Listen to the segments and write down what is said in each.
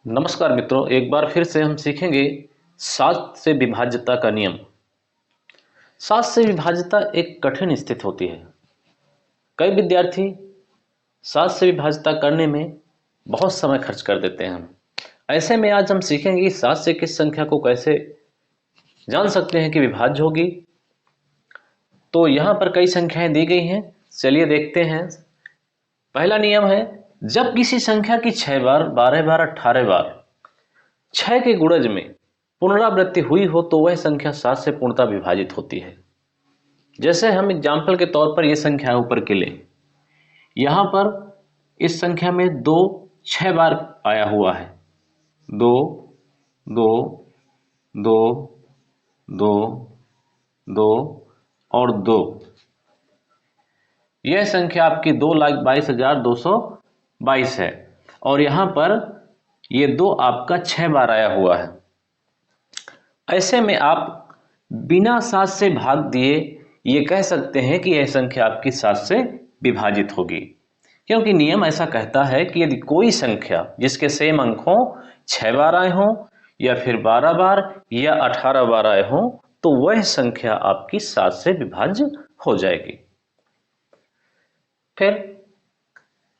नमस्कार मित्रों, एक बार फिर से हम सीखेंगे 7 से विभाज्यता का नियम। 7 से विभाज्यता एक कठिन स्थिति होती है। कई विद्यार्थी 7 से विभाज्यता करने में बहुत समय खर्च कर देते हैं। ऐसे में आज हम सीखेंगे कि 7 से किस संख्या को कैसे जान सकते हैं कि विभाज्य होगी। तो यहाँ पर कई संख्याएं दी गई हैं, चलिए देखते हैं। पहला नियम है, जब किसी संख्या की 6 बार, 12 बार, 18 बार 6 के गुणज में पुनरावृत्ति हुई हो तो वह संख्या 7 से पूर्णतः विभाजित होती है। जैसे हम एग्जाम्पल के तौर पर यह संख्या ऊपर के लें, यहां पर इस संख्या में 2 6 बार आया हुआ है। 2 2 2 2 2 और 2। यह संख्या आपकी 2,22,222 है और यहां पर ये 2 आपका 6 बार आया हुआ है। ऐसे में आप बिना 7 से भाग दिए ये कह सकते हैं कि यह संख्या आपकी 7 से विभाजित होगी, क्योंकि नियम ऐसा कहता है कि यदि कोई संख्या जिसके सेम अंक हों, 6 बार आए हों या फिर 12 बार या 18 बार आए हों, तो वह संख्या आपकी 7 से विभाज्य हो जाएगी। फिर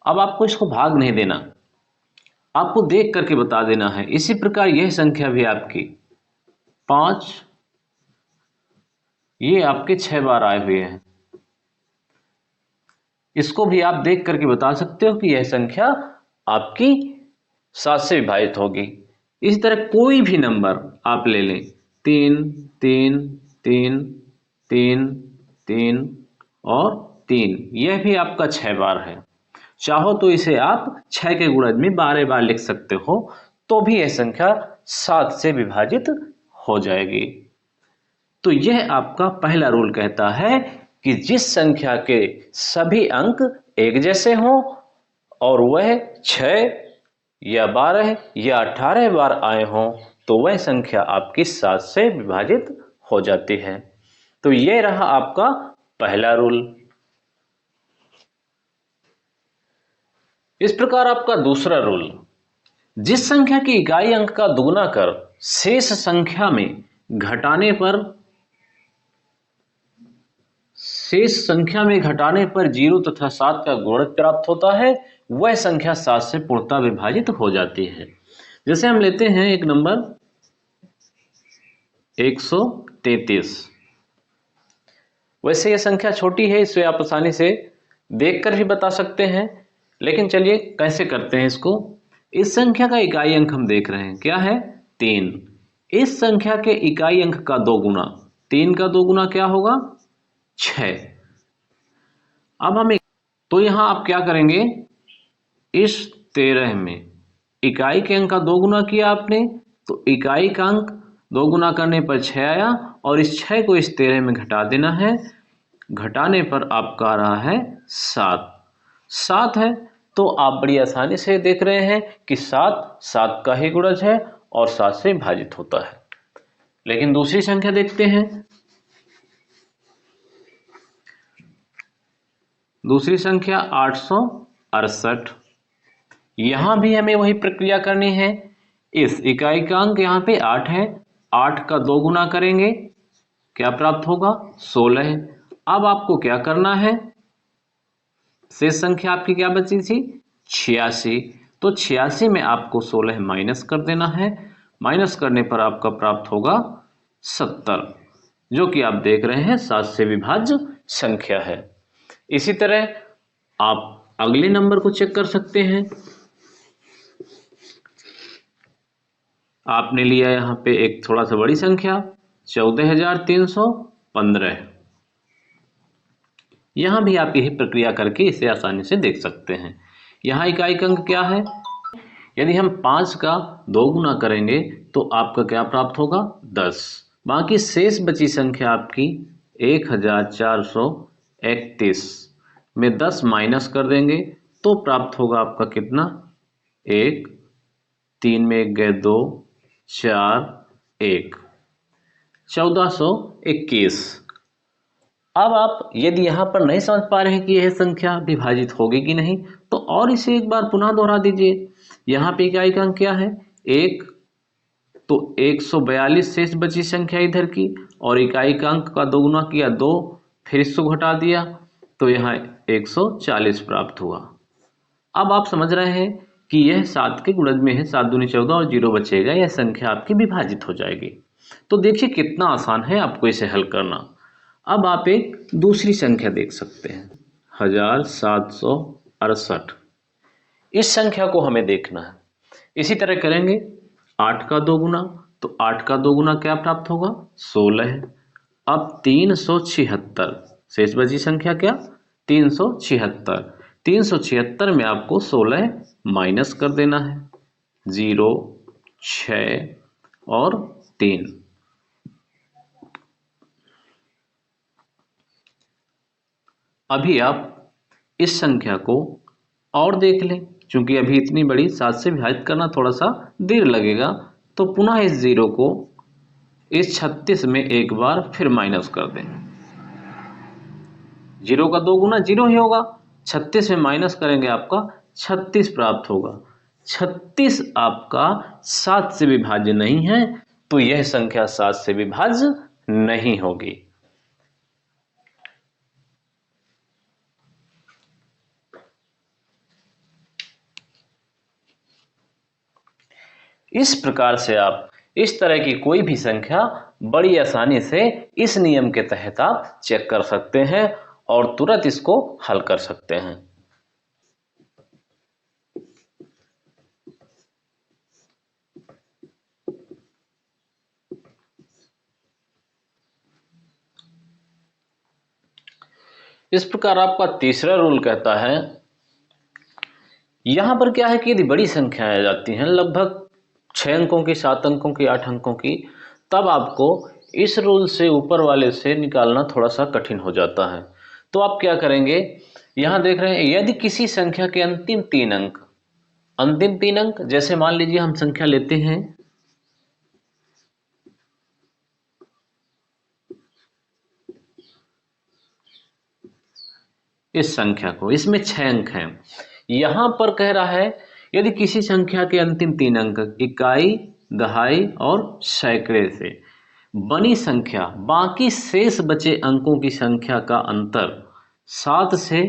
अब आपको इसको भाग नहीं देना, आपको देख करके बता देना है। इसी प्रकार यह संख्या भी आपकी 5, ये आपके 6 बार आए हुए हैं। इसको भी आप देख करके बता सकते हो कि यह संख्या आपकी 7 से विभाजित होगी। इसी तरह कोई भी नंबर आप ले लें, 3 3 3 3 3 और 3, यह भी आपका 6 बार है। चाहो तो इसे आप 6 के गुणज में 12 बार लिख सकते हो, तो भी यह संख्या 7 से विभाजित हो जाएगी। तो यह आपका पहला रूल कहता है कि जिस संख्या के सभी अंक एक जैसे हों और वह 6 या 12 या 18 बार आए हों, तो वह संख्या आपकी 7 से विभाजित हो जाती है। तो यह रहा आपका पहला रूल। इस प्रकार आपका दूसरा रूल, जिस संख्या की इकाई अंक का दुगुना कर शेष संख्या में घटाने पर 0 तथा 7 का गुणज प्राप्त होता है, वह संख्या 7 से पूर्णतः विभाजित हो जाती है। जैसे हम लेते हैं एक नंबर 133। वैसे यह संख्या छोटी है, इसे आप आसानी से देखकर भी बता सकते हैं, लेकिन चलिए कैसे करते हैं इसको। इस संख्या का इकाई अंक हम देख रहे हैं, क्या है? 3। इस संख्या के इकाई अंक का 2 गुना, 3 का 2 गुना क्या होगा? 6। अब हम तो यहां आप क्या करेंगे, इस 13 में इकाई के अंक का 2 गुना किया आपने, तो इकाई का अंक 2 गुना करने पर 6 आया और इस 6 को इस 13 में घटा देना है। घटाने पर आपका आ रहा है 7 है। तो आप बड़ी आसानी से देख रहे हैं कि 7 का ही गुणज है और 7 से विभाजित होता है। लेकिन दूसरी संख्या देखते हैं। दूसरी संख्या 868। यहां भी हमें वही प्रक्रिया करनी है। इस इकाई का अंक यहां पे 8 है, 8 का 2 गुना करेंगे, क्या प्राप्त होगा? 16। अब आपको क्या करना है, शेष संख्या आपकी क्या बची थी? 86। तो 86 में आपको 16 माइनस कर देना है। माइनस करने पर आपका प्राप्त होगा 70, जो कि आप देख रहे हैं 7 से विभाज्य संख्या है। इसी तरह आप अगले नंबर को चेक कर सकते हैं। आपने लिया यहां पे एक थोड़ा सा बड़ी संख्या 14,315। यहां भी आप यही प्रक्रिया करके इसे आसानी से देख सकते हैं। यहां इकाई का अंक क्या है? यदि हम 5 का 2 गुना करेंगे तो आपका क्या प्राप्त होगा? 10। बाकी शेष बची संख्या आपकी 1431 में 10 माइनस कर देंगे तो प्राप्त होगा आपका कितना? 1, 3 में 1 गए 2, 4, 1, 1421। अब आप यदि यहां पर नहीं समझ पा रहे हैं कि यह संख्या विभाजित होगी कि नहीं, तो और इसे एक बार पुनः दोहरा दीजिए। यहाँ पे इकाई का अंक क्या है? 1, तो 142 शेष बची संख्या इधर की, और इकाई का अंक का दोगुना किया 2, फिर इसको घटा दिया तो यहाँ 140 प्राप्त हुआ। अब आप समझ रहे हैं कि यह 7 के गुणज में है, 7 दूनी 14 और 0 बचेगा, यह संख्या आपकी विभाजित हो जाएगी। तो देखिए कितना आसान है आपको इसे हल करना। अब आप एक दूसरी संख्या देख सकते हैं 1768। इस संख्या को हमें देखना है। इसी तरह करेंगे 8 का दोगुना, तो 8 का दोगुना क्या प्राप्त होगा 16 है। अब 376 शेष बची संख्या क्या 376। 376 में आपको 16 माइनस कर देना है, 0, 6 और 3। अभी आप इस संख्या को और देख लें, क्योंकि अभी इतनी बड़ी 7 से विभाजित करना थोड़ा सा देर लगेगा, तो पुनः इस 0 को इस 36 में एक बार फिर माइनस कर दें। 0 का दोगुना 0 ही होगा, 36 में माइनस करेंगे आपका 36 प्राप्त होगा। 36 आपका 7 से विभाज्य नहीं है, तो यह संख्या 7 से विभाज्य नहीं होगी। इस प्रकार से आप इस तरह की कोई भी संख्या बड़ी आसानी से इस नियम के तहत आप चेक कर सकते हैं और तुरंत इसको हल कर सकते हैं। इस प्रकार आपका तीसरा रूल कहता है, यहां पर क्या है कि यदि बड़ी संख्याएं आ जाती हैं लगभग 6 अंकों की, 7 अंकों की, 8 अंकों की, तब आपको इस रूल से ऊपर वाले से निकालना थोड़ा सा कठिन हो जाता है। तो आप क्या करेंगे, यहां देख रहे हैं यदि किसी संख्या के अंतिम 3 अंक, जैसे मान लीजिए हम संख्या लेते हैं इस संख्या को, इसमें 6 अंक हैं। यहां पर कह रहा है यदि किसी संख्या के अंतिम 3 अंक इकाई, दहाई और सैकड़े से बनी संख्या बाकी शेष बचे अंकों की संख्या का अंतर 7 से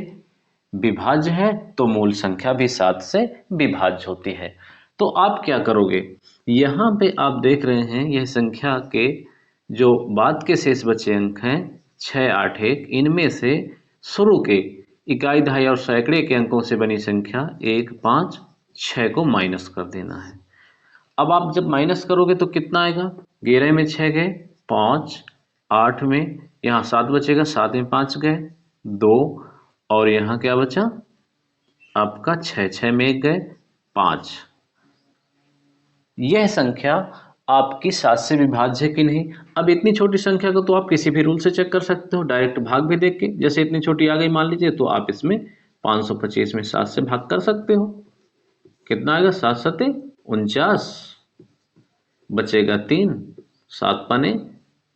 विभाज्य है, तो मूल संख्या भी 7 से विभाज्य होती है। तो आप क्या करोगे, यहाँ पे आप देख रहे हैं यह संख्या के जो बाद के शेष बचे अंक हैं 6, 8, 1, इनमें से शुरू के इकाई, दहाई और सैकड़े के अंकों से बनी संख्या 1, 5, 6 को माइनस कर देना है। अब आप जब माइनस करोगे तो कितना आएगा, 11 में 6 गए 5, 8 में यहाँ 7 बचेगा, 7 में 5 गए 2, और यहाँ क्या बचा आपका 6, 6 में 1 गए 5। यह संख्या आपकी 7 से विभाज्य है कि नहीं। अब इतनी छोटी संख्या को तो आप किसी भी रूल से चेक कर सकते हो, डायरेक्ट भाग भी देख के। जैसे इतनी छोटी आ गई मान लीजिए, तो आप इसमें 525 में 7 से भाग कर सकते हो। कितना आएगा, 7 सते 49, बचेगा 3, 7 पने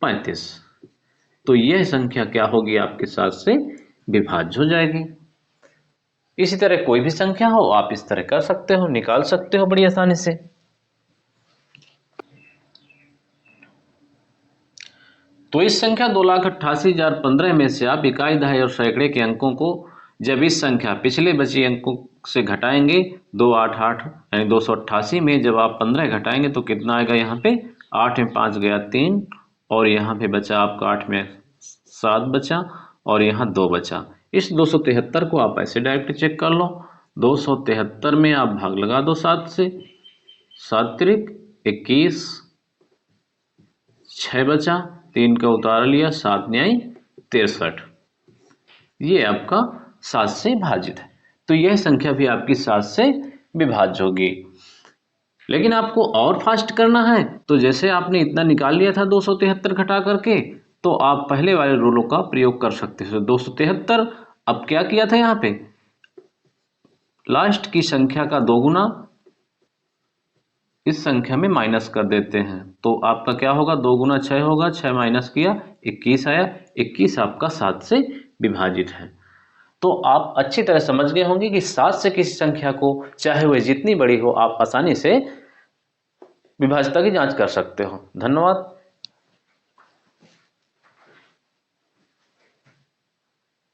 35। तो यह संख्या क्या होगी आपके 7 से विभाज्य हो जाएगी। इसी तरह कोई भी संख्या हो आप इस तरह कर सकते हो, निकाल सकते हो बड़ी आसानी से। तो इस संख्या 2,88,015 में से आप इकाई, दहाई और सैकड़े के अंकों को जब इस संख्या पिछले बचे अंकों से घटाएंगे 288 यानी 288 में जब आप 15 घटाएंगे तो कितना आएगा, यहाँ पे 8 में 5 गया 3, और यहाँ पे बचा आपका 8 में 7 बचा, और यहाँ 2 बचा। इस 273 को आप ऐसे डायरेक्ट चेक कर लो, 273 में आप भाग लगा दो 7 से, 7 त्रिक 21, 6 बचा, 3 का उतार लिया, 7 न्याय 63। ये आपका 7 से भाजित है, तो यह संख्या भी आपकी 7 से विभाज्य होगी। लेकिन आपको और फास्ट करना है तो जैसे आपने इतना निकाल लिया था 273 घटा करके, तो आप पहले वाले रूलों का प्रयोग कर सकते हो। 273 अब क्या किया था, यहाँ पे लास्ट की संख्या का दोगुना इस संख्या में माइनस कर देते हैं, तो आपका क्या होगा, 2 गुना 6 होगा, 6 माइनस किया 21 आया, 21 आपका 7 से विभाजित है। तो आप अच्छी तरह समझ गए होंगे कि 7 से किसी संख्या को चाहे वह जितनी बड़ी हो आप आसानी से विभाज्यता की जांच कर सकते हो। धन्यवाद।